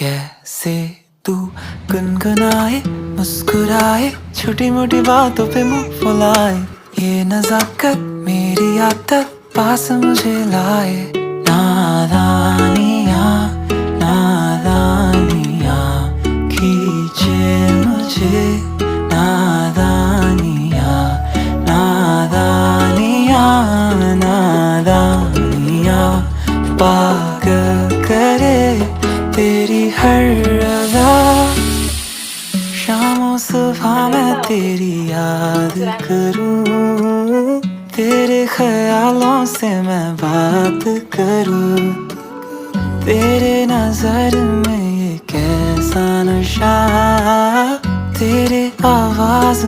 कैसे तू गुनगुनाए मुस्कुराए छोटी मोटी बातों पे मुंह फुलाए, ये नजाकत मेरी आदत पास मुझे लाए। नादानियाँ नादानियाँ खींचे मुझे, नादानियाँ नादानियाँ नादानियाँ पागल करे तेरी हर अदा। शामों सुबह मैं तेरी याद करूं, तेरे ख्यालों से मैं बात करूं, तेरे नजर में ये कैसा नशा, तेरे आवाज